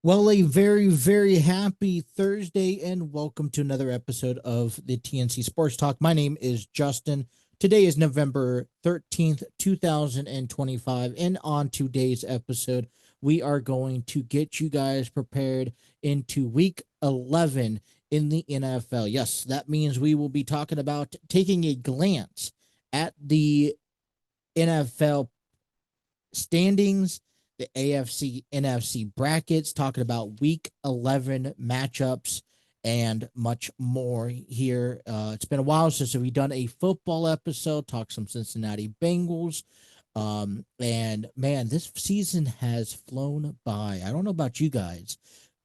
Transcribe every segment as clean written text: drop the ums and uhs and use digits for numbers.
Well, a very, very happy Thursday, and welcome to another episode of the TNC Sports Talk. My name is Justin. Today is November 13th, 2025. And on today's episode, we are going to get you guys prepared into week 11 in the NFL. Yes, that means we will be talking about taking a glance at the NFL standings, the AFC, NFC brackets, talking about week 11 matchups, and much more here. It's been a while since we've done a football episode, talk some Cincinnati Bengals. And man, this season has flown by. I don't know about you guys,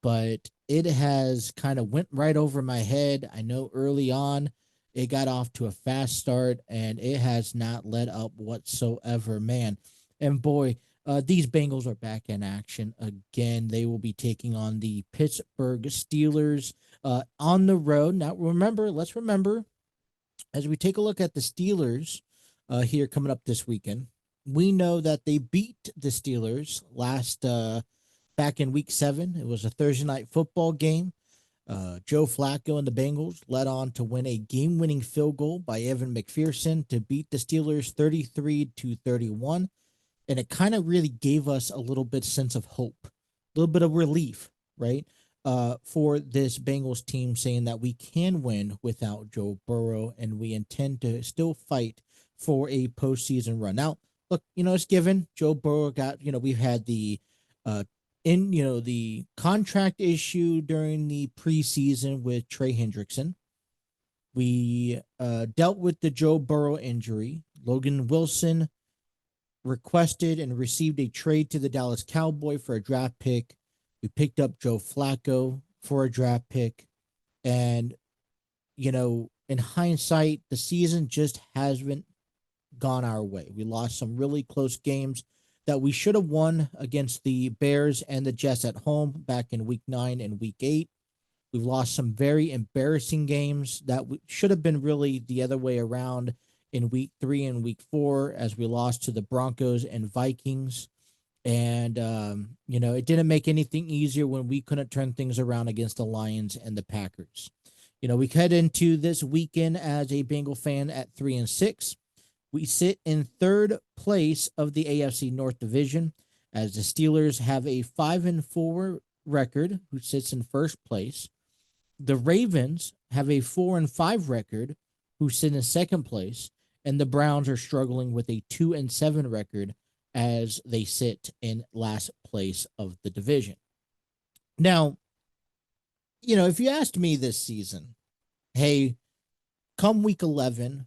but it has kind of went right over my head. I know early on it got off to a fast start and it has not let up whatsoever, man. And boy, these Bengals are back in action again. They will be taking on the Pittsburgh Steelers on the road. Now, let's remember, as we take a look at the Steelers here coming up this weekend, we know that they beat the Steelers last back in week 7. It was a Thursday night football game. Joe Flacco and the Bengals led on to win a game-winning field goal by Evan McPherson to beat the Steelers 33-31, and it kind of really gave us a little bit sense of hope, a little bit of relief, right? For this Bengals team, saying that we can win without Joe Burrow, and we intend to still fight for a postseason run. Now, look, it's given. Joe Burrow got, we've had uh, the contract issue during the preseason with Trey Hendrickson. We dealt with the Joe Burrow injury. Logan Wilson requested and received a trade to the Dallas Cowboy for a draft pick. We picked up Joe Flacco for a draft pick. And, in hindsight, the season just hasn't gone our way. We lost some really close games that we should have won against the Bears and the Jets at home back in week 9 and week 8. We've lost some very embarrassing games that should have been really the other way around in week 3 and week 4, as we lost to the Broncos and Vikings. And, it didn't make anything easier when we couldn't turn things around against the Lions and the Packers. We head into this weekend as a Bengal fan at 3-6. We sit in third place of the AFC North Division, as the Steelers have a 5-4 record, who sits in first place. The Ravens have a 4-5 record, who sit in second place, and the Browns are struggling with a 2-7 record as they sit in last place of the division. Now, if you asked me this season, hey, come week 11,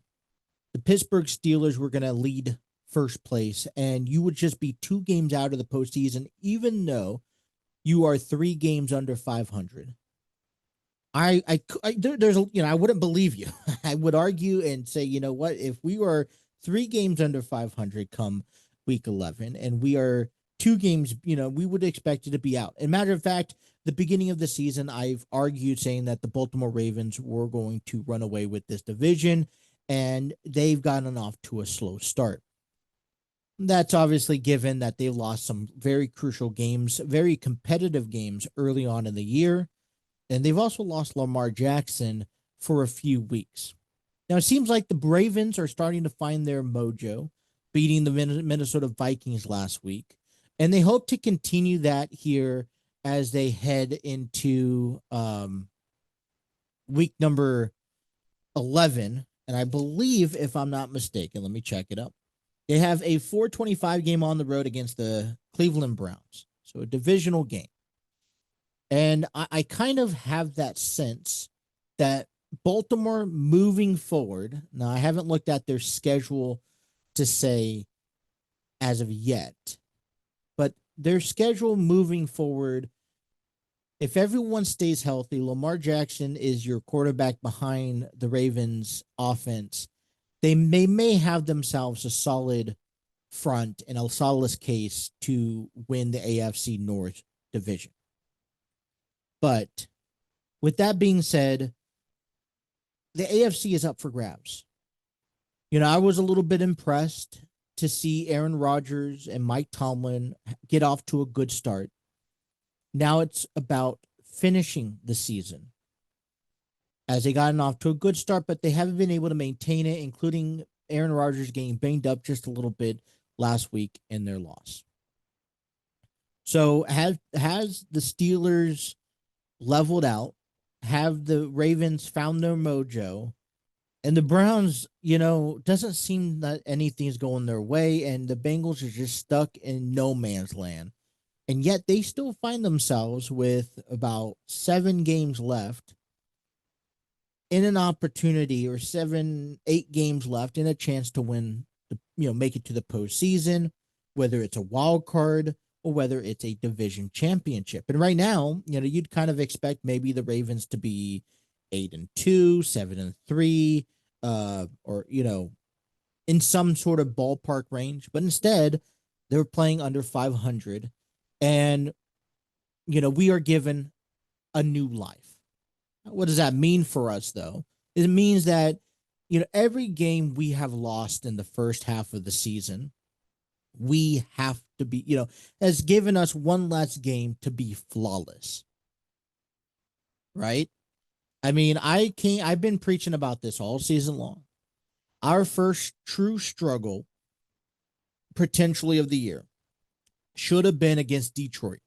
the Pittsburgh Steelers were going to lead first place, and you would just be 2 games out of the postseason, even though you are 3 games under 500. I wouldn't believe you. I would argue and say, you know what, if we were 3 games under 500 come week 11, and we are 2 games, we would expect it to be out. And matter of fact, the beginning of the season, I've argued saying that the Baltimore Ravens were going to run away with this division, and they've gotten off to a slow start. That's obviously given that they lost some very crucial games, very competitive games early on in the year. And they've also lost Lamar Jackson for a few weeks. Now, it seems like the Ravens are starting to find their mojo, beating the Minnesota Vikings last week. And they hope to continue that here as they head into week number 11. And I believe, if I'm not mistaken, let me check it up. They have a 4:25 game on the road against the Cleveland Browns. So a divisional game. And I kind of have that sense that Baltimore moving forward, now I haven't looked at their schedule to say as of yet, but their schedule moving forward, if everyone stays healthy, Lamar Jackson is your quarterback behind the Ravens offense. They may have themselves a solid front and a solid case to win the AFC North division. But with that being said, the AFC is up for grabs. I was a little bit impressed to see Aaron Rodgers and Mike Tomlin get off to a good start. Now it's about finishing the season as they gotten off to a good start, but they haven't been able to maintain it, including Aaron Rodgers getting banged up just a little bit last week in their loss. So has the Steelers leveled out? Have the Ravens found their mojo? And the Browns, doesn't seem that anything's going their way, and the Bengals are just stuck in no man's land. And yet they still find themselves with about 7 games left in an opportunity, or 7, 8 games left in a chance to win, make it to the postseason, whether it's a wild card or whether it's a division championship. And right now, you'd kind of expect maybe the Ravens to be 8-2, 7-3, or in some sort of ballpark range. But instead, they're playing under 500, and we are given a new life. What does that mean for us, though? It means that, every game we have lost in the first half of the season, we have to be, has given us one less game to be flawless. Right? I mean, I've been preaching about this all season long. Our first true struggle, potentially of the year, should have been against Detroit.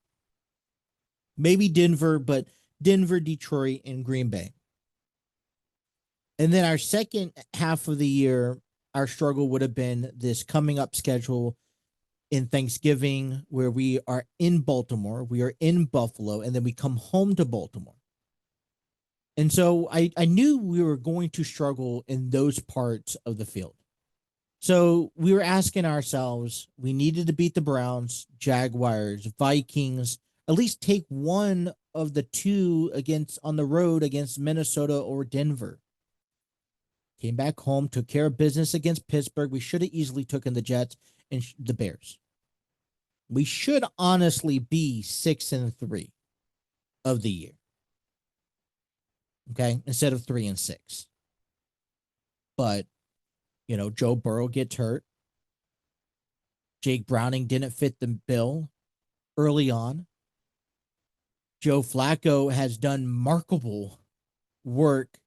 Maybe Denver, but Denver, Detroit, and Green Bay. And then our second half of the year, our struggle would have been this coming up schedule in Thanksgiving, where we are in Baltimore, we are in Buffalo, and then we come home to Baltimore. And so I knew we were going to struggle in those parts of the field. So we were asking ourselves, we needed to beat the Browns, Jaguars, Vikings, at least take one of the two on the road against Minnesota or Denver. Came back home, took care of business against Pittsburgh. We should have easily taken the Jets and the Bears. We should honestly be 6-3 of the year. Okay, instead of 3-6. But Joe Burrow gets hurt. Jake Browning didn't fit the bill early on. Joe Flacco has done remarkable work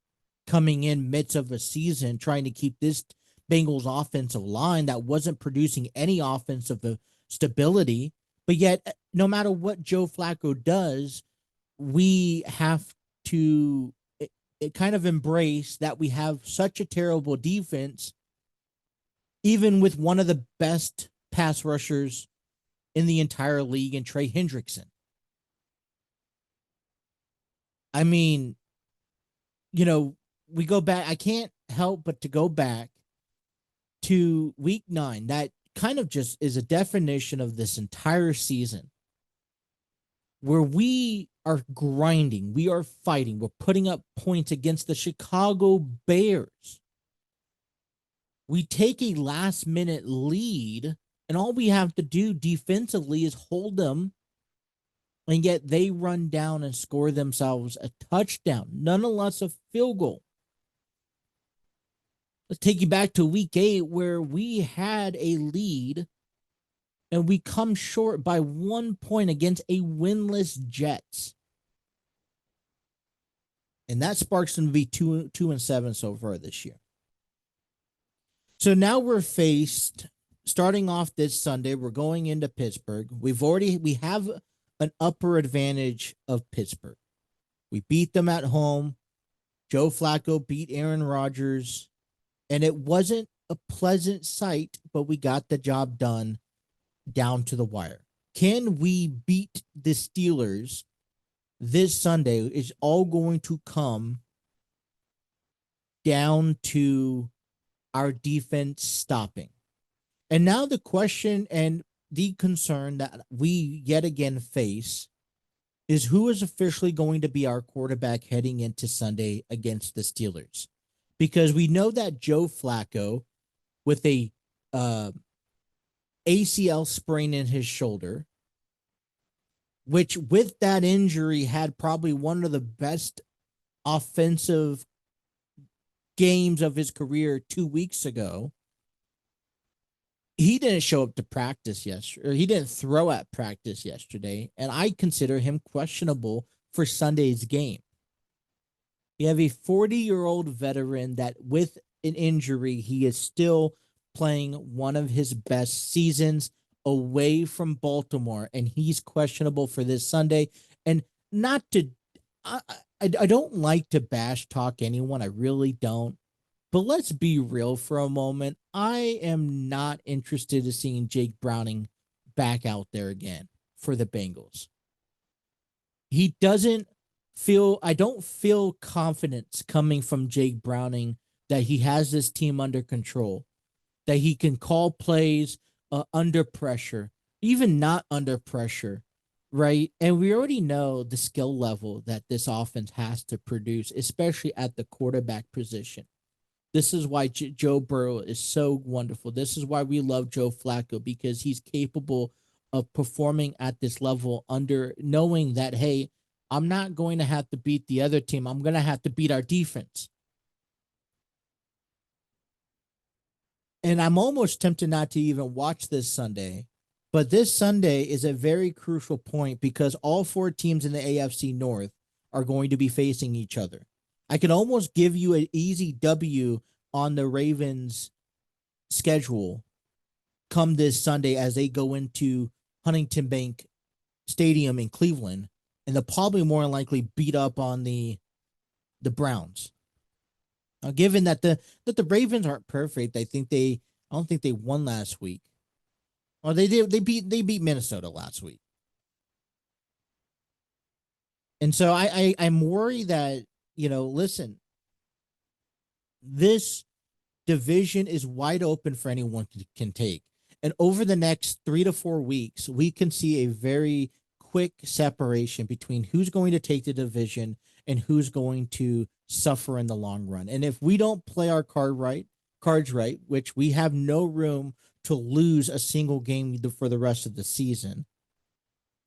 coming in midst of a season, trying to keep this Bengals offensive line that wasn't producing any offensive stability. But yet, no matter what Joe Flacco does, we have to it kind of embrace that we have such a terrible defense, even with one of the best pass rushers in the entire league in Trey Hendrickson. I mean, we go back. I can't help but to go back to week 9. That kind of just is a definition of this entire season, where we are grinding, we are fighting, we're putting up points against the Chicago Bears. We take a last-minute lead, and all we have to do defensively is hold them, and yet they run down and score themselves a touchdown, nonetheless a field goal. Let's take you back to week 8, where we had a lead and we come short by 1 point against a winless Jets. And that sparks them to be 2-7 so far this year. So now we're faced, starting off this Sunday, we're going into Pittsburgh. We have an upper advantage of Pittsburgh. We beat them at home. Joe Flacco beat Aaron Rodgers. And it wasn't a pleasant sight, but we got the job done down to the wire. Can we beat the Steelers this Sunday? Is all going to come down to our defense stopping. And now the question and the concern that we yet again face is who is officially going to be our quarterback heading into Sunday against the Steelers. Because we know that Joe Flacco, with a ACL sprain in his shoulder, which with that injury had probably one of the best offensive games of his career 2 weeks ago, he didn't show up to practice yesterday, or he didn't throw at practice yesterday, and I consider him questionable for Sunday's game. You have a 40-year-old veteran that, with an injury, he is still playing one of his best seasons away from Baltimore, and he's questionable for this Sunday. And not to, I don't like to bash talk anyone. I really don't. But let's be real for a moment. I am not interested in seeing Jake Browning back out there again for the Bengals. He doesn't feel, I don't feel confidence coming from Jake Browning that he has this team under control, that he can call plays under pressure, even not under pressure, right? And we already know the skill level that this offense has to produce, especially at the quarterback position. This is why Joe Burrow is so wonderful. This is why we love Joe Flacco, because he's capable of performing at this level under knowing that, hey, I'm not going to have to beat the other team. I'm going to have to beat our defense. And I'm almost tempted not to even watch this Sunday. But this Sunday is a very crucial point because all four teams in the AFC North are going to be facing each other. I could almost give you an easy W on the Ravens' schedule come this Sunday as they go into Huntington Bank Stadium in Cleveland, and they'll probably more than likely beat up on the Browns. Now, given that the Ravens aren't perfect, I don't think they won last week. Or they did. They beat Minnesota last week. And so I'm worried that, listen, this division is wide open for anyone can take. And over the next 3 to 4 weeks, we can see a very quick separation between who's going to take the division and who's going to suffer in the long run. And if we don't play our cards right, which we have no room to lose a single game for the rest of the season.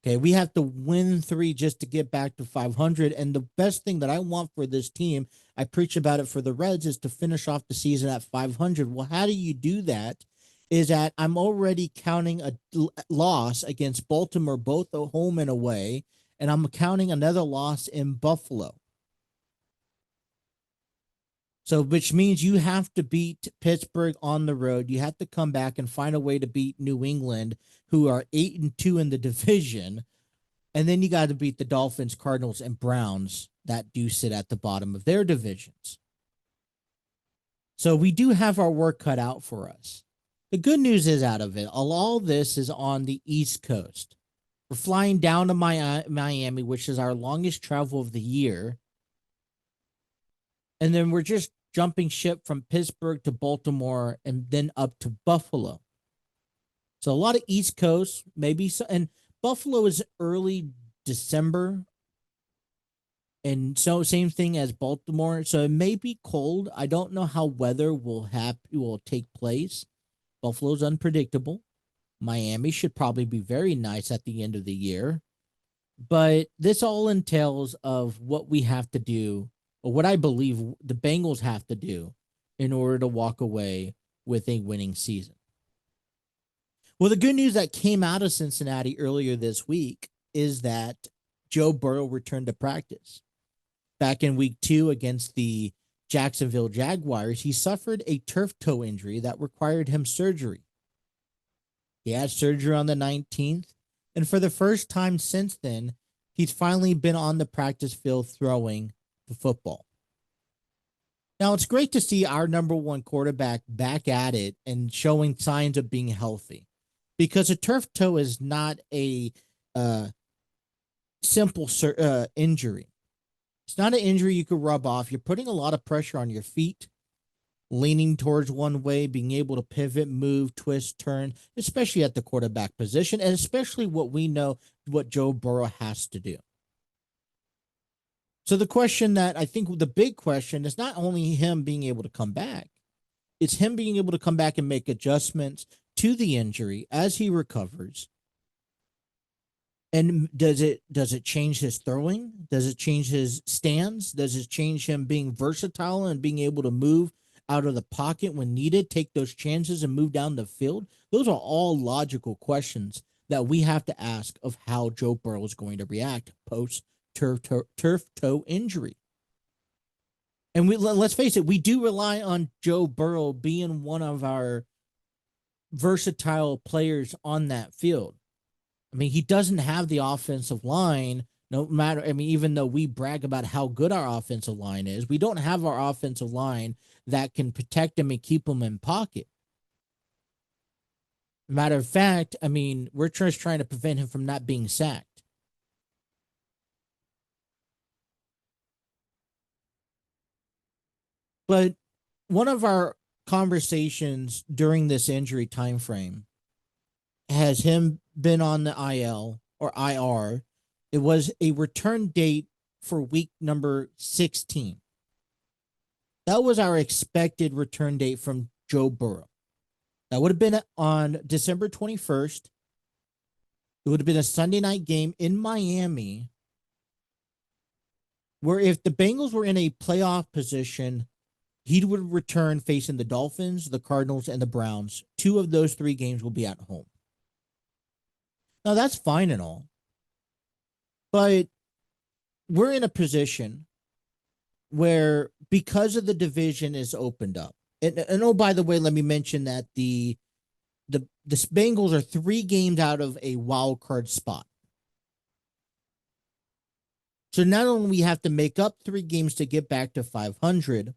Okay, we have to win 3 just to get back to 500. And the best thing that I want for this team, I preach about it for the Reds, is to finish off the season at 500. Well, how do you do that? Is that I'm already counting a loss against Baltimore, both at home and away, and I'm counting another loss in Buffalo. So, which means you have to beat Pittsburgh on the road. You have to come back and find a way to beat New England, who are 8-2 in the division. And then you got to beat the Dolphins, Cardinals, and Browns that do sit at the bottom of their divisions. So we do have our work cut out for us. The good news is out of it, all this is on the East Coast. We're flying down to Miami, which is our longest travel of the year. And then we're just jumping ship from Pittsburgh to Baltimore and then up to Buffalo. So a lot of East Coast, maybe so, and Buffalo is early December. And so same thing as Baltimore. So it may be cold. I don't know how weather will take place. Buffalo's unpredictable. Miami should probably be very nice at the end of the year. But this all entails of what we have to do, or what I believe the Bengals have to do in order to walk away with a winning season. Well, the good news that came out of Cincinnati earlier this week is that Joe Burrow returned to practice. Back in week 2 against the Jacksonville Jaguars, he suffered a turf toe injury that required him surgery. He had surgery on the 19th, and for the first time since then, he's finally been on the practice field throwing the football. Now, it's great to see our number 1 quarterback back at it and showing signs of being healthy, because a turf toe is not a simple injury. It's not an injury you could rub off. You're putting a lot of pressure on your feet, leaning towards one way, being able to pivot, move, twist, turn, especially at the quarterback position, and especially what we know what Joe Burrow has to do. So the question that I think the big question is not only him being able to come back, it's him being able to come back and make adjustments to the injury as he recovers. And does it change his throwing? Does it change his stance? Does it change him being versatile and being able to move out of the pocket when needed, take those chances and move down the field? Those are all logical questions that we have to ask of how Joe Burrow is going to react post turf toe injury. And let's face it, we do rely on Joe Burrow being one of our versatile players on that field. I mean, he doesn't have the offensive line, no matter, I mean, even though we brag about how good our offensive line is, we don't have our offensive line that can protect him and keep him in pocket. Matter of fact, I mean, we're just trying to prevent him from not being sacked. But one of our conversations during this injury time frame has him been on the IL or IR. It was a return date for week number 16. That was our expected return date from Joe Burrow. That would have been on December 21st. It would have been a Sunday night game in Miami, where if the Bengals were in a playoff position, he would return facing the Dolphins, the Cardinals, and the Browns. 2 of those 3 games will be at home. Now, that's fine and all, but we're in a position where, because of the division is opened up, and oh, by the way, let me mention that the Bengals are 3 games out of a wild card spot. So not only we have to make up 3 games to get back to 500,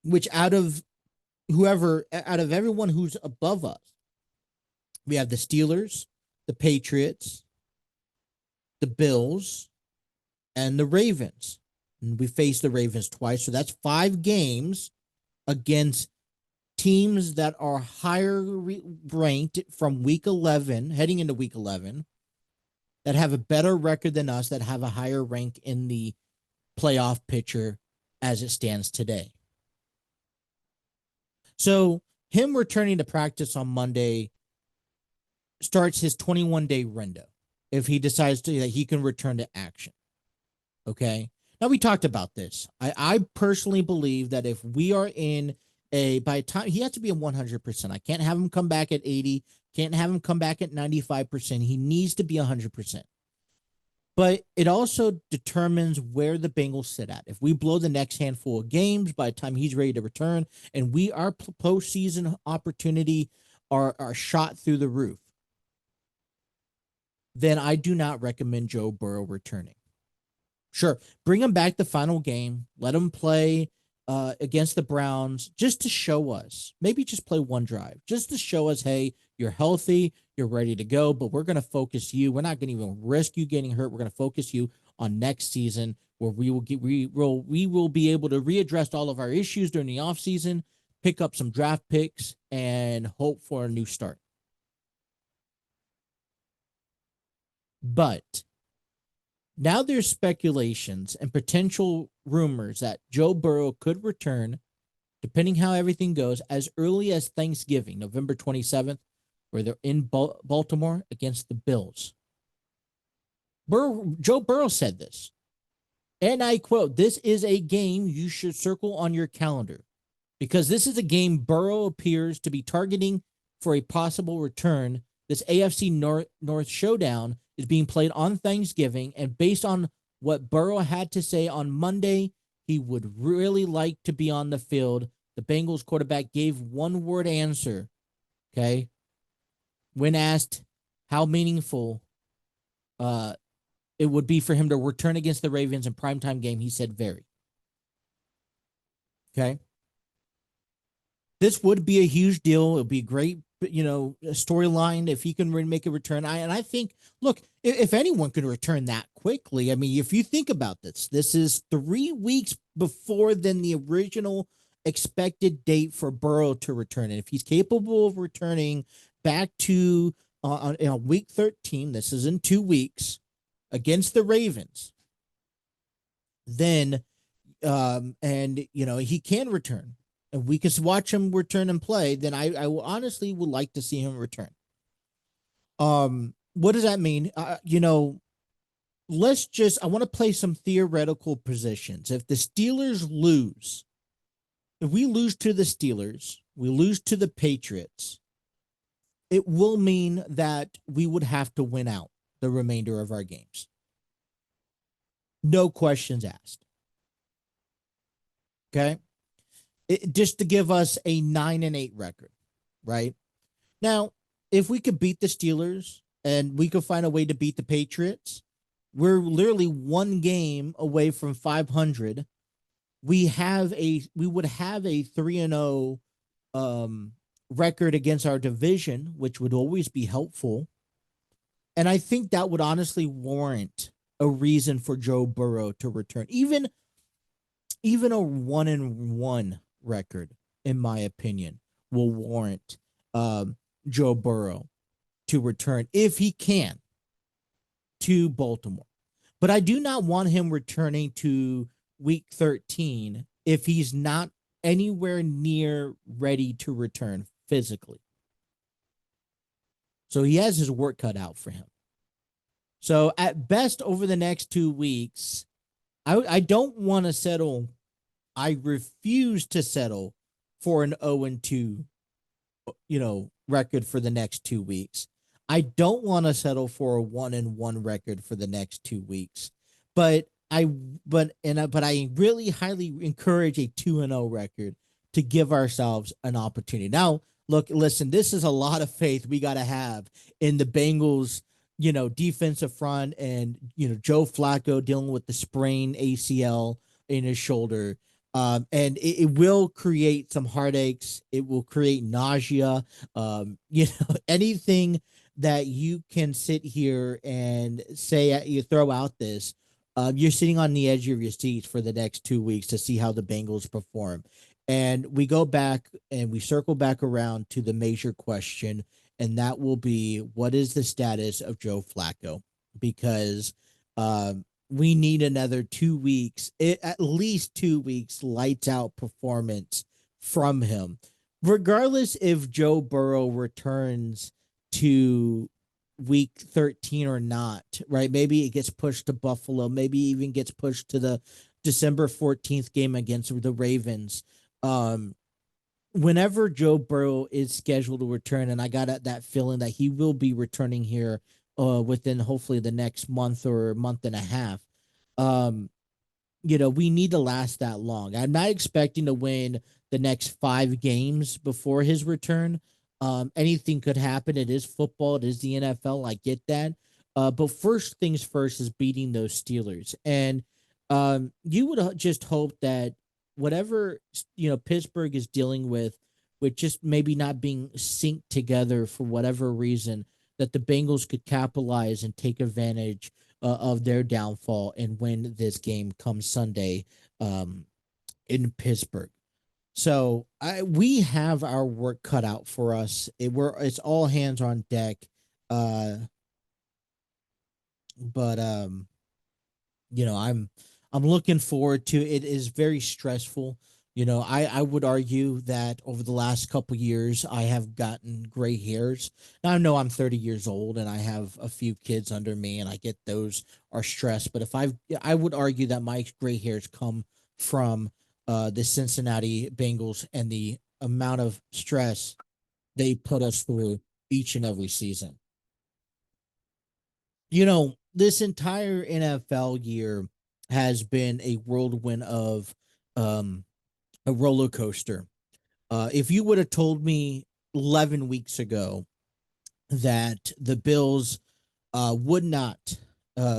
which out of everyone who's above us, we have the Steelers, the Patriots, the Bills, and the Ravens. And we faced the Ravens twice, so that's 5 games against teams that are higher ranked from week 11, heading into week 11, that have a better record than us, that have a higher rank in the playoff picture as it stands today. So him returning to practice on Monday starts his 21-day window if he decides that he can return to action. Okay. Now, we talked about this. I personally believe that if we are in by the time he has to be at 100%, I can't have him come back at 80, can't have him come back at 95%. He needs to be 100%. But it also determines where the Bengals sit at. If we blow the next handful of games by the time he's ready to return, and our postseason opportunity are shot through the roof, then I do not recommend Joe Burrow returning. Sure, bring him back the final game. Let him play against the Browns just to show us. Maybe just play 1 drive just to show us, hey, you're healthy, you're ready to go, but we're going to focus you. We're not going to even risk you getting hurt. We're going to focus you on next season, where we will be able to readdress all of our issues during the offseason, pick up some draft picks, and hope for a new start. But now there's speculations and potential rumors that Joe Burrow could return, depending how everything goes, as early as Thanksgiving, November 27th, where they're in Baltimore against the Bills. Joe Burrow said this, and I quote, "This is a game you should circle on your calendar, because this is a game Burrow appears to be targeting for a possible return. This AFC North showdown is being played on Thanksgiving, and based on what Burrow had to say on Monday, he would really like to be on the field." The Bengals quarterback gave 1-word answer, okay, when asked how meaningful it would be for him to return against the Ravens in primetime game. He said very. Okay. This would be a huge deal. It would be a great, storyline if he can make a return. I think, look, if anyone could return that quickly, I mean, if you think about this is 3 weeks before than the original expected date for Burrow to return. And if he's capable of returning back to on week 13, this is in 2 weeks against the Ravens, then he can return, and we can watch him return and play, then I honestly would like to see him return. What does that mean? I want to play some theoretical positions. If the Steelers lose if we lose to the Steelers, we lose to the Patriots, it will mean that we would have to win out the remainder of our games. No questions asked. Okay. Just to give us a 9-8 record, right? Now, if we could beat the Steelers and we could find a way to beat the Patriots, we're literally one game away from 500. We would have a 3-0 record against our division, which would always be helpful. And I think that would honestly warrant a reason for Joe Burrow to return. Even a 1-1 record, in my opinion, will warrant Joe Burrow to return if he can to Baltimore. But I do not want him returning to week 13 if he's not anywhere near ready to return physically. So he has his work cut out for him. So at best, over the next 2 weeks, I don't want to settle. I refuse to settle for an 0-2, record for the next 2 weeks. I don't want to settle for a 1-1 record for the next 2 weeks. But I really highly encourage a 2-0 record to give ourselves an opportunity. Now, look, listen, this is a lot of faith we got to have in the Bengals, defensive front, and Joe Flacco dealing with the sprained ACL in his shoulder. And it will create some heartaches. It will create nausea. Anything that you can sit here and say, you throw out this, you're sitting on the edge of your seats for the next 2 weeks to see how the Bengals perform. And we go back and we circle back around to the major question, and that will be, what is the status of Joe Flacco? Because we need another 2 weeks, at least 2 weeks, lights out performance from him. Regardless if Joe Burrow returns to week 13 or not, right? Maybe it gets pushed to Buffalo, maybe even gets pushed to the December 14th game against the Ravens. Whenever Joe Burrow is scheduled to return, and I got that feeling that he will be returning here within hopefully the next month or month and a half. Um, we need to last that long. I'm not expecting to win the next 5 games before his return. Anything could happen. It is football. It is the NFL. I get that. But first things first is beating those Steelers. And you would just hope that whatever, Pittsburgh is dealing with just maybe not being synced together for whatever reason, that the Bengals could capitalize and take advantage of their downfall and win this game come Sunday in Pittsburgh. So we have our work cut out for us. It's all hands on deck. But I'm looking forward to it. It is very stressful. I would argue that over the last couple years, I have gotten gray hairs. Now, I know I'm 30 years old and I have a few kids under me, and I get those are stressed. But I would argue that my gray hairs come from the Cincinnati Bengals and the amount of stress they put us through each and every season. This entire NFL year has been a whirlwind of um, a roller coaster. If you would have told me 11 weeks ago that the Bills would not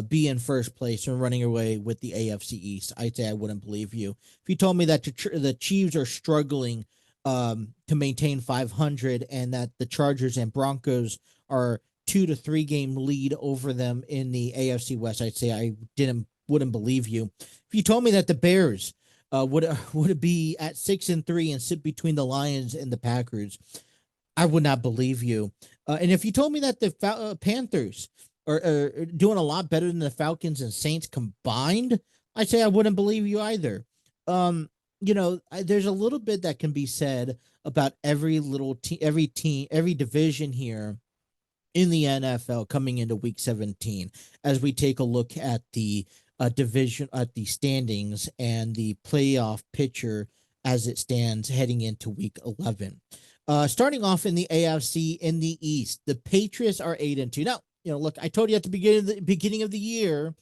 be in first place and running away with the AFC East, I'd say I wouldn't believe you. If you told me that the Chiefs are struggling to maintain 500 and that the Chargers and Broncos are 2 to 3 game lead over them in the AFC West, I'd say I wouldn't believe you. If you told me that the Bears would be at 6-3 and sit between the Lions and the Packers, I would not believe you. And if you told me that the Panthers are doing a lot better than the Falcons and Saints combined, I'd say I wouldn't believe you either. There's a little bit that can be said about every every team, every division here in the NFL coming into week 17 as we take a look at the division, at the standings and the playoff picture as it stands heading into week 11. Starting off in the AFC in the East, the Patriots are 8-2. Now, look, I told you at the beginning of the year,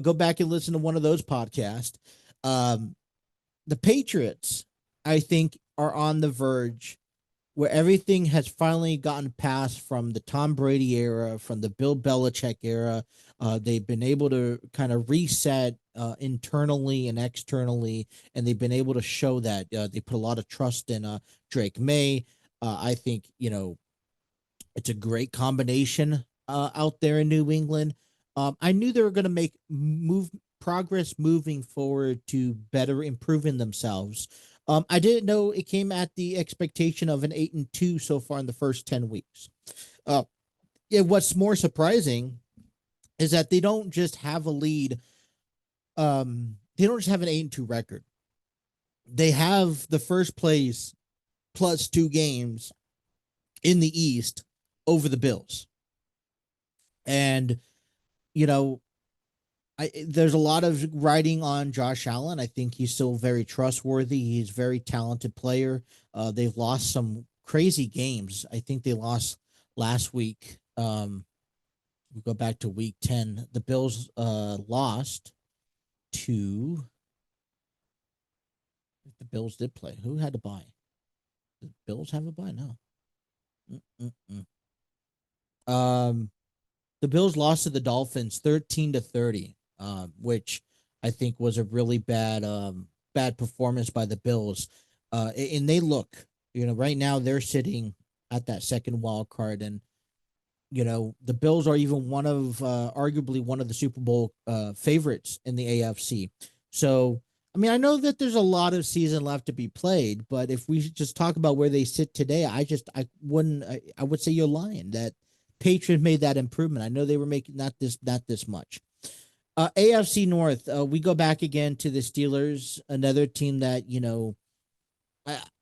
go back and listen to one of those podcasts. Um, the Patriots, I think, are on the verge where everything has finally gotten past from the Tom Brady era, from the Bill Belichick era. They've been able to kind of reset internally and externally, and they've been able to show that they put a lot of trust in Drake May. I think it's a great combination out there in New England. I knew they were going to make move progress moving forward to better improving themselves. I didn't know it came at the expectation of an 8-2 so far in the first 10 weeks. Uh, yeah, what's more surprising is that they don't just have a lead. They don't just have an 8-2 record. They have the first place plus 2 games in the East over the Bills. And, you know, there's a lot of writing on Josh Allen. I think he's still very trustworthy. He's a very talented player. They've lost some crazy games. I think they lost last week. We go back to week 10. The Bills lost to. The Bills did play. Who had to buy? The Bills have a buy? No. Mm-mm-mm. Um, the Bills lost to the Dolphins 13-30, which I think was a really bad performance by the Bills. And they look, right now they're sitting at that second wild card, and the Bills are even arguably one of the Super Bowl favorites in the AFC. So, I mean, I know that there's a lot of season left to be played, but if we just talk about where they sit today, I would say you're lying that Patriots made that improvement. I know they were making not this much. AFC North, we go back again to the Steelers, another team that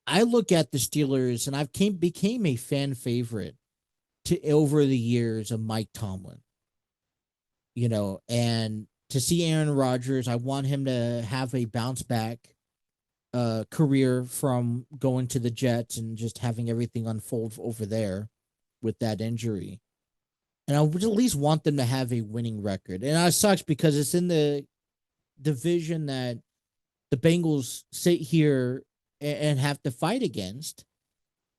I look at the Steelers, and became a fan favorite to over the years of Mike Tomlin. And to see Aaron Rodgers, I want him to have a bounce back career from going to the Jets and just having everything unfold over there with that injury. And I would at least want them to have a winning record. And it sucks because it's in the division that the Bengals sit here and have to fight against.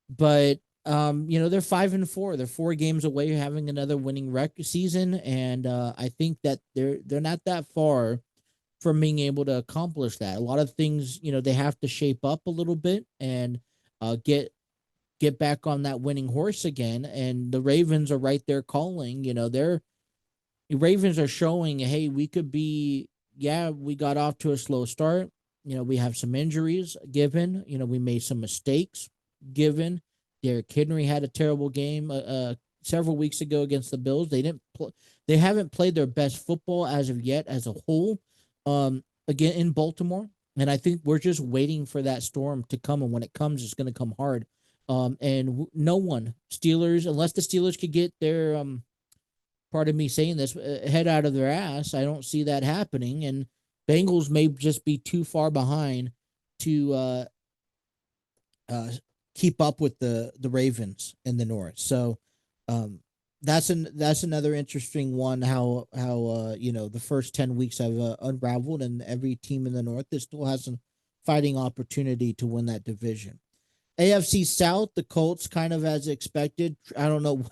But they're 5-4. They're 4 games away having another winning record season, and I think that they're not that far from being able to accomplish that. A lot of things, they have to shape up a little bit and get back on that winning horse again. And the Ravens are right there calling. The Ravens are showing, hey, we could be. Yeah, we got off to a slow start. We have some injuries given. We made some mistakes given. Derrick Henry had a terrible game several weeks ago against the Bills. They haven't played their best football as of yet as a whole. Again in Baltimore, and I think we're just waiting for that storm to come. And when it comes, it's going to come hard. No one Steelers, unless the Steelers could get their pardon me saying this, head out of their ass. I don't see that happening, and Bengals may just be too far behind to keep up with the Ravens in the North. So that's another interesting one. How the first 10 weeks have unraveled, and every team in the North that still has a fighting opportunity to win that division. AFC South, the Colts kind of as expected. I don't know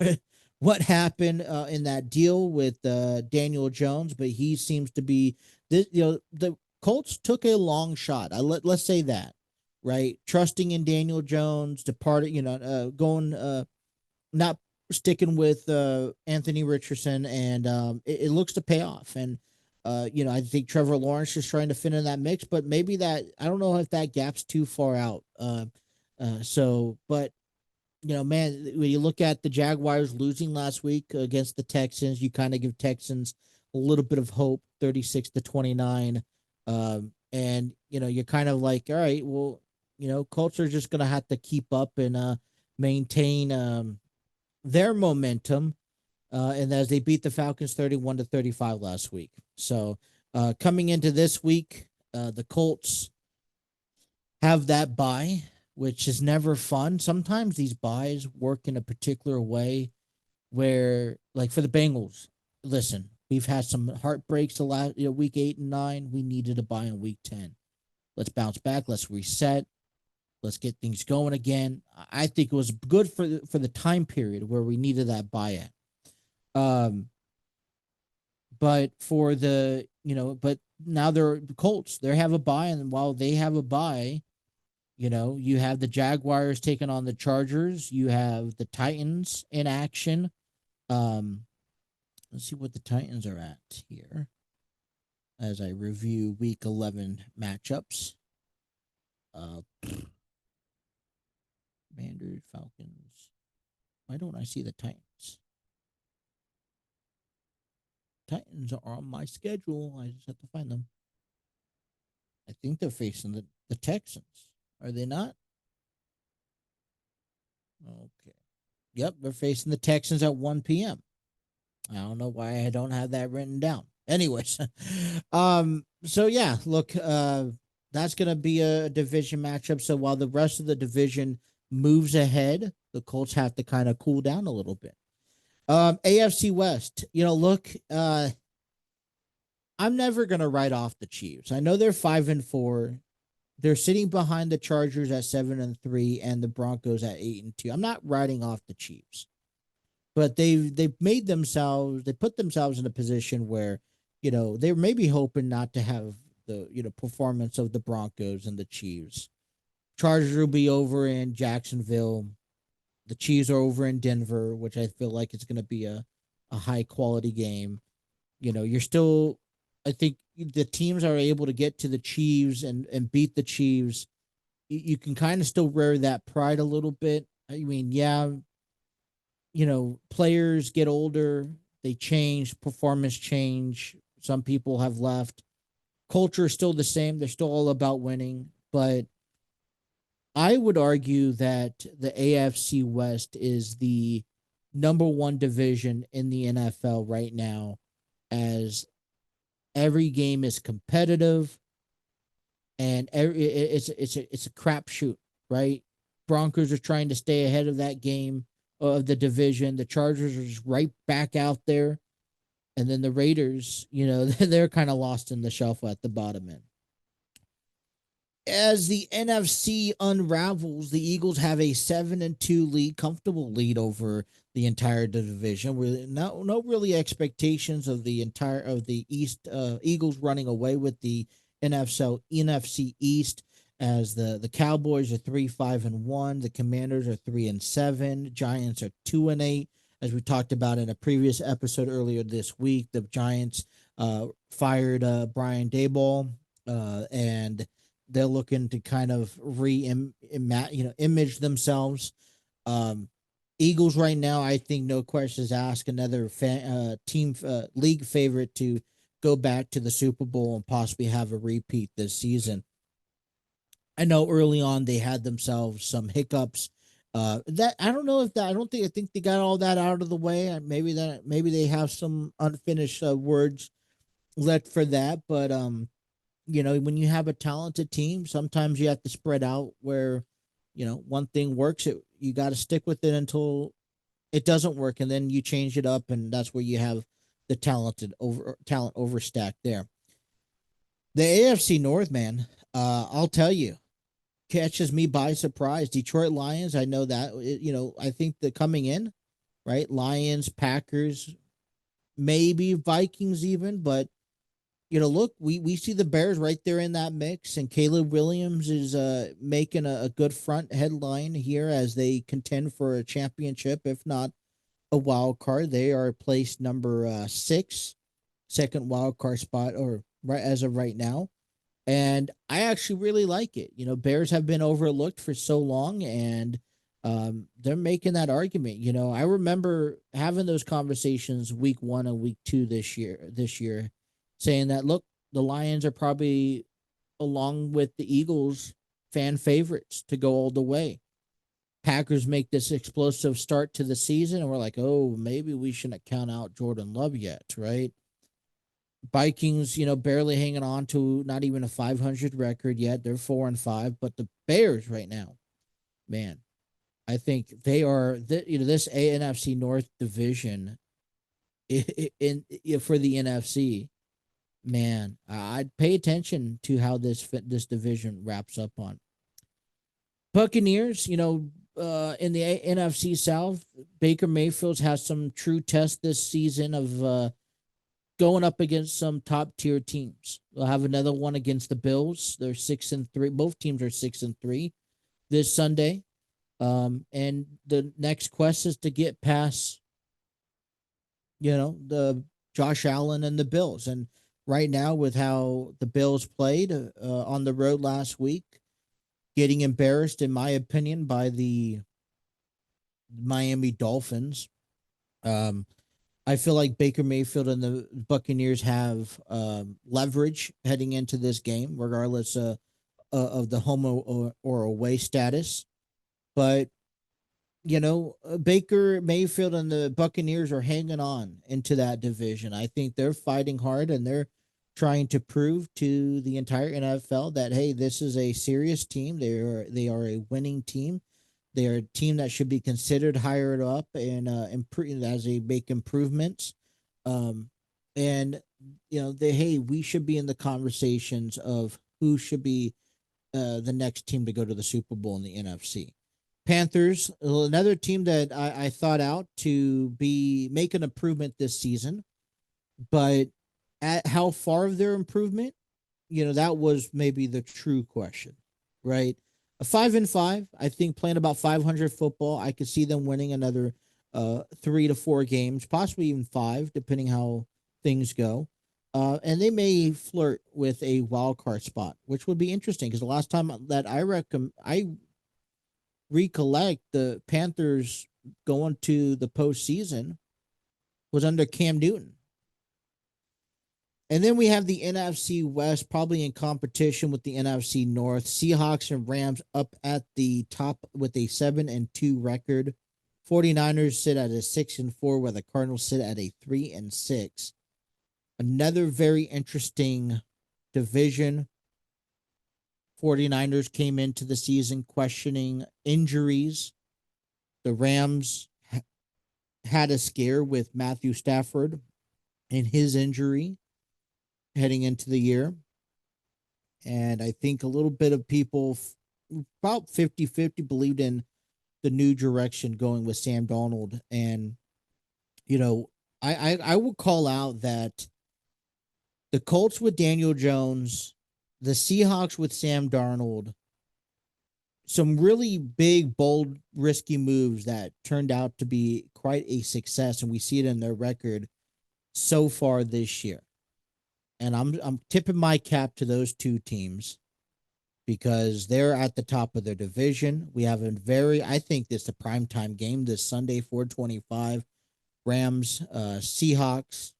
what happened in that deal with Daniel Jones, but he seems to be this. The Colts took a long shot. Let's say that, right? Trusting in Daniel Jones, departed. Going not sticking with Anthony Richardson, and it looks to pay off. And I think Trevor Lawrence is trying to fit in that mix, but maybe that I don't know if that gap's too far out. But man, when you look at the Jaguars losing last week against the Texans, you kind of give Texans a little bit of hope, 36-29. And you're kind of like, all right, well, Colts are just gonna have to keep up and maintain their momentum. And as they beat the Falcons 31-35 last week. So coming into this week, the Colts have that bye, which is never fun. Sometimes these buys work in a particular way where, like for the Bengals, listen, we've had some heartbreaks the last week 8 and 9. We needed a bye in week 10. Let's bounce back. Let's reset. Let's get things going again. I think it was good for the time period where we needed that buy at. But for the but now they're Colts. They have a bye, and while they have a bye, you have the Jaguars taking on the Chargers. You have the Titans in action. Um, let's see what the Titans are at here as I review Week 11 matchups. Commanders, Falcons. Why don't I see the Titans? Titans are on my schedule. I just have to find them. I think they're facing the Texans. Are they not? Okay. Yep, they're facing the Texans at 1 p.m. I don't know why I don't have that written down. Anyways, so yeah, look, that's gonna be a division matchup. So while the rest of the division moves ahead, the Colts have to kind of cool down a little bit. AFC West, look, I'm never gonna write off the Chiefs. I know they're 5-4. They're sitting behind the Chargers at 7-3 and the Broncos at 8-2. I'm not writing off the Chiefs, but they put themselves in a position where they're maybe hoping not to have the performance of the Broncos and the Chiefs. Chargers will be over in Jacksonville. The Chiefs are over in Denver, which I feel like it's going to be a high quality game. You're still, I think the teams are able to get to the Chiefs and beat the Chiefs. You can kind of still rear that pride a little bit. I mean, yeah, players get older, they change, performance change. Some people have left. Culture is still the same. They're still all about winning. But I would argue that the AFC West is the number one division in the NFL right now, as every game is competitive and it's a crapshoot, right? Broncos are trying to stay ahead of that game of the division. The Chargers are just right back out there, and then the Raiders, they're kind of lost in the shuffle at the bottom end. As the NFC unravels, the Eagles have a 7-2 lead, comfortable lead over the entire division. With no really expectations of the East Eagles running away with the NFC East, as the Cowboys are 3-5-1, the Commanders are 3-7, Giants are 2-8. As we talked about in a previous episode earlier this week, the Giants fired Brian Daboll, and they're looking to kind of image themselves. Um, Eagles right now, I think no questions asked, another team league favorite to go back to the Super Bowl and possibly have a repeat this season. I know early on they had themselves some hiccups. That I don't know if that I think they got all that out of the way. Maybe they have some unfinished words left for that, but when you have a talented team, sometimes you have to spread out where, one thing works, you got to stick with it until it doesn't work, and then you change it up, and that's where you have the talent overstack there. The AFC North, man, I'll tell you, catches me by surprise. Detroit Lions, I know that, I think that coming in, right? Lions, Packers, maybe Vikings even, but look, we see the Bears right there in that mix, and Caleb Williams is making a good front headline here as they contend for a championship, if not a wild card. They are placed number 6, second wild card spot, or right as of right now. And I actually really like it. Bears have been overlooked for so long, and they're making that argument. I remember having those conversations week 1 and week 2 this year, saying that, look, the Lions are probably, along with the Eagles, fan favorites to go all the way. Packers make this explosive start to the season, and we're like, oh, maybe we shouldn't count out Jordan Love yet, right? Vikings, barely hanging on to not even a 500 record yet. They're 4-5, but the Bears right now, man, I think they are this ANFC North division for the NFC. Man, I'd pay attention to how this division wraps up on Buccaneers. In the NFC South, Baker Mayfield's has some true tests this season of going up against some top tier teams. We'll have another one against the Bills. They're 6-3. Both teams are 6-3 this Sunday. And the next quest is to get past, the Josh Allen and the Bills. And right now, with how the Bills played on the road last week, getting embarrassed, in my opinion, by the Miami Dolphins. I feel like Baker Mayfield and the Buccaneers have leverage heading into this game, regardless of the home or away status. But Baker Mayfield and the Buccaneers are hanging on into that division. I think they're fighting hard and they're trying to prove to the entire NFL that, hey, this is a serious team. They are a winning team. They are a team that should be considered higher up and improve as they make improvements. And we should be in the conversations of who should be the next team to go to the Super Bowl in the NFC. Panthers, another team that I thought out to make an improvement this season, but at how far of their improvement, that was maybe the true question, right? A 5-5, I think playing about 500 football, I could see them winning another 3 to 4 games, possibly even 5, depending how things go. And they may flirt with a wild card spot, which would be interesting because the last time that I recollect the Panthers going to the postseason was under Cam Newton. And then we have the NFC West, probably in competition with the NFC North. Seahawks and Rams up at the top with a 7-2 record. 49ers sit at a 6-4, where the Cardinals sit at a 3-6. Another very interesting division. 49ers came into the season questioning injuries. The Rams had a scare with Matthew Stafford and his injury heading into the year. And I think a little bit of people, about 50-50, believed in the new direction going with Sam Darnold. And, I will call out that the Colts with Daniel Jones, the Seahawks with Sam Darnold, some really big, bold, risky moves that turned out to be quite a success. And we see it in their record so far this year. And I'm tipping my cap to those two teams because they're at the top of their division. We have I think this is a primetime game this Sunday, 4:25. Rams, Seahawks.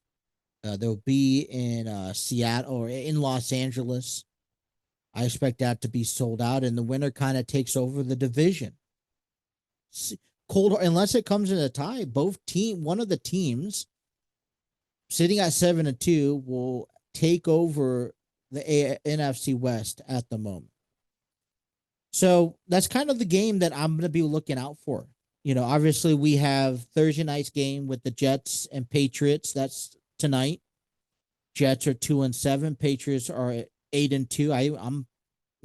They'll be in Seattle or in Los Angeles. I expect that to be sold out, and the winner kind of takes over the division. Unless it comes in a tie, one of the teams sitting at 7-2 will take over the NFC West at the moment. So that's kind of the game that I'm going to be looking out for. Obviously we have Thursday night's game with the Jets and Patriots. That's tonight. Jets are 2-7. Patriots are 8-2.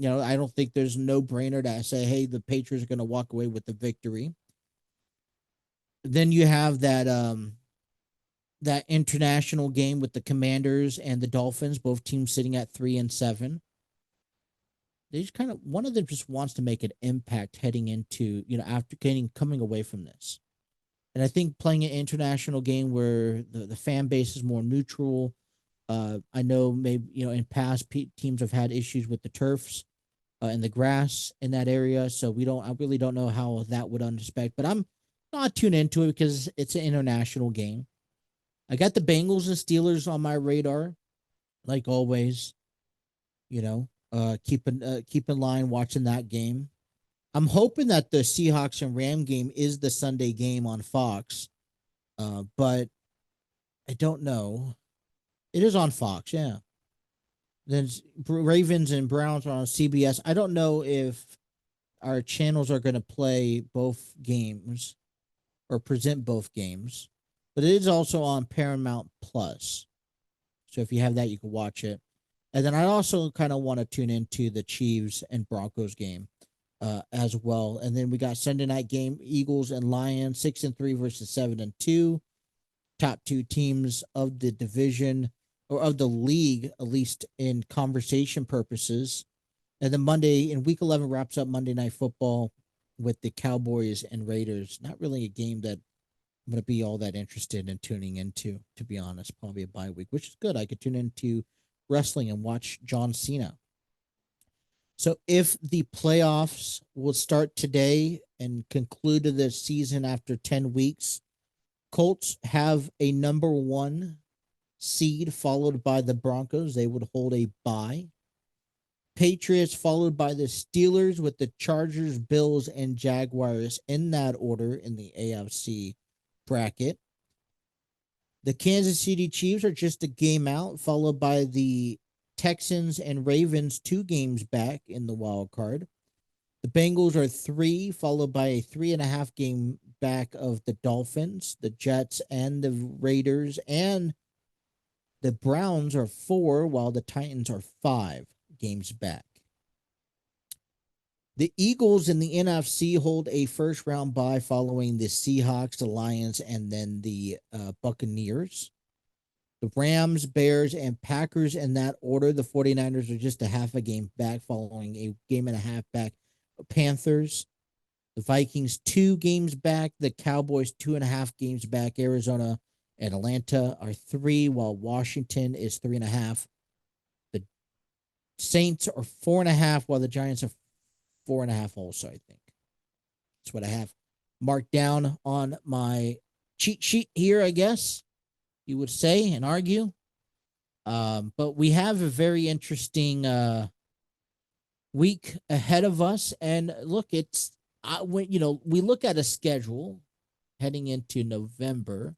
I don't think there's no brainer to say, hey, the Patriots are going to walk away with the victory. Then you have that international game with the Commanders and the Dolphins, both teams sitting at 3-7. They just one of them just wants to make an impact heading into, after coming away from this. And I think playing an international game where the fan base is more neutral. I know maybe, in past teams have had issues with the turfs and the grass in that area. So I really don't know how that would inspect, but I'm not tuned into it because it's an international game. I got the Bengals and Steelers on my radar, like always. Keep in line watching that game. I'm hoping that the Seahawks and Ram game is the Sunday game on Fox, but I don't know. It is on Fox, yeah. Then Ravens and Browns are on CBS. I don't know if our channels are going to play both games or present both games, but it is also on Paramount Plus. So if you have that, you can watch it. And then I also kind of want to tune into the Chiefs and Broncos game as well. And then we got Sunday night game, Eagles and Lions, 6-3 versus 7-2. Top two teams of the division or of the league, at least in conversation purposes. And then Monday in week 11 wraps up Monday Night Football with the Cowboys and Raiders. Not really a game that I'm going to be all that interested in tuning into, to be honest. Probably a bye week, which is good. I could tune into wrestling and watch John Cena. So if the playoffs will start today and conclude the season after 10 weeks, Colts have a number one seed followed by the Broncos. They would hold a bye. Patriots followed by the Steelers with the Chargers, Bills, and Jaguars in that order in the AFC bracket. The Kansas City Chiefs are just a game out, followed by the Texans and Ravens 2 games back in the wild card. The Bengals are 3, followed by a 3.5 game back of the Dolphins, the Jets, and the Raiders, and the Browns are 4, while the Titans are 5 games back. The Eagles in the NFC hold a first round bye following the Seahawks, the Lions, and then the Buccaneers. The Rams, Bears, and Packers in that order. The 49ers are just a half a game back following a game and a half back. Panthers. The Vikings 2 games back. The Cowboys 2.5 games back. Arizona and Atlanta are 3, while Washington is 3.5. The Saints are 4.5, while the Giants are 4.5 also, I think. That's what I have marked down on my cheat sheet here, I guess you would say and argue. But we have a very interesting week ahead of us. And look, it's when we look at a schedule heading into November,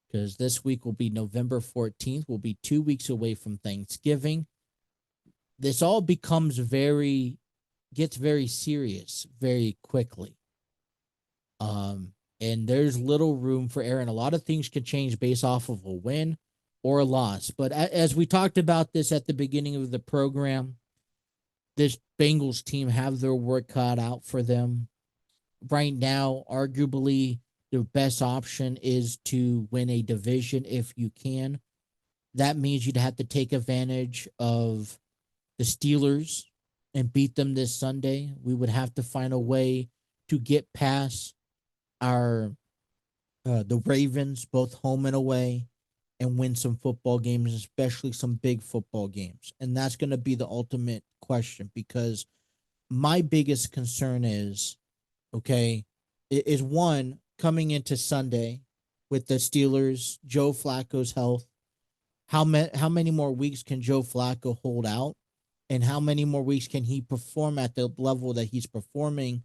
because this week will be November 14th. We'll be 2 weeks away from Thanksgiving. This all gets very serious very quickly. And there's little room for error. And a lot of things can change based off of a win or a loss. But as we talked about this at the beginning of the program, this Bengals team have their work cut out for them. Right now, arguably, the best option is to win a division if you can. That means you'd have to take advantage of the Steelers and beat them this Sunday. We would have to find a way to get past the Ravens, both home and away, and win some football games, especially some big football games. And that's going to be the ultimate question, because my biggest concern is, one, coming into Sunday with the Steelers, Joe Flacco's health. How many more weeks can Joe Flacco hold out? And how many more weeks can he perform at the level that he's performing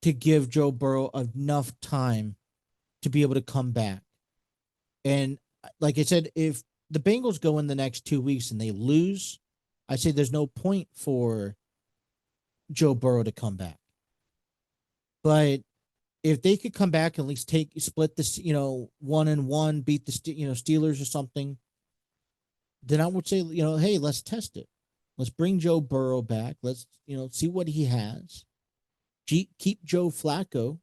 to give Joe Burrow enough time to be able to come back? And like I said, if the Bengals go in the next 2 weeks and they lose, I say there's no point for Joe Burrow to come back. But if they could come back and at least split this, 1-1, beat the Steelers or something, then I would say, hey, let's test it. Let's bring Joe Burrow back. Let's, see what he has. Keep Joe Flacco.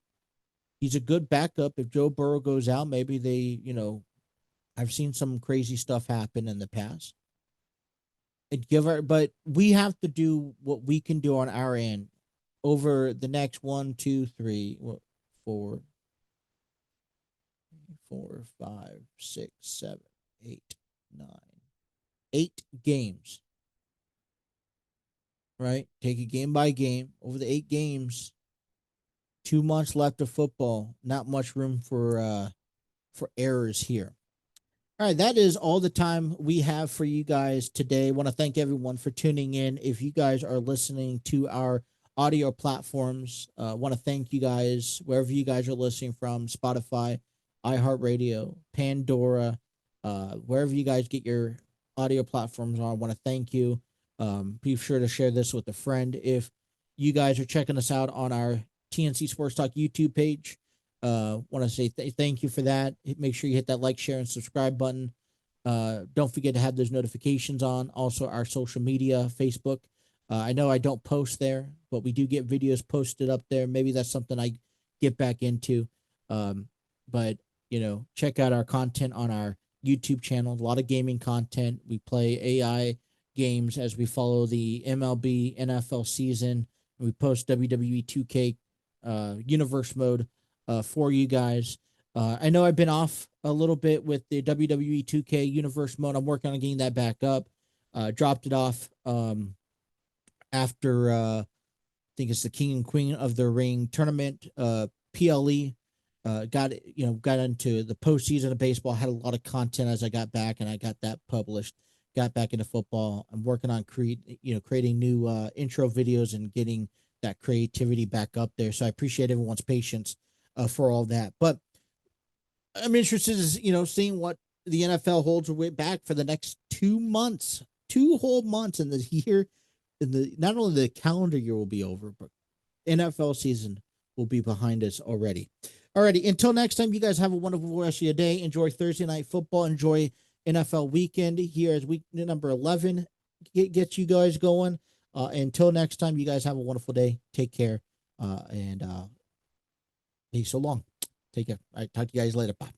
He's a good backup. If Joe Burrow goes out, maybe they, I've seen some crazy stuff happen in the past. But we have to do what we can do on our end over the next 1, 2, 3, 4, 5, 6, 7, 8, 9, 8 games. Right? Take it game by game. Over the 8 games, 2 months left of football. Not much room for errors here. All right, that is all the time we have for you guys today. I want to thank everyone for tuning in. If you guys are listening to our audio platforms, I want to thank you guys wherever you guys are listening from: Spotify, iHeartRadio, Pandora, Wherever you guys get your audio platforms on, I want to thank you. Be sure to share this with a friend. If you guys are checking us out on our TNC Sports Talk YouTube page, want to say thank you for that. Make sure you hit that like, share, and subscribe button. Don't forget to have those notifications on. Also, our social media, Facebook. I know I don't post there, but we do get videos posted up there. Maybe that's something I get back into. But check out our content on our YouTube channel. A lot of gaming content. We play AI games as we follow the MLB NFL season. We post WWE 2K universe mode for you guys. I know I've been off a little bit with the WWE 2K universe mode. I'm working on getting that back up. Dropped it off after I think it's the King and Queen of the Ring tournament. PLE got into the postseason of baseball. Had a lot of content as I got back, and I got that published. Got back into football. I'm working on creating new intro videos and getting that creativity back up there. So I appreciate everyone's patience for all that. But I'm interested in seeing what the NFL holds back for the next 2 months, 2 whole months in the year. Not only the calendar year will be over, but NFL season will be behind us already. Alrighty, until next time, you guys have a wonderful rest of your day. Enjoy Thursday night football. Enjoy NFL weekend here as week number 11 gets you guys going. Until next time, you guys have a wonderful day. Take care, and peace so long. Take care. All right, talk to you guys later. Bye.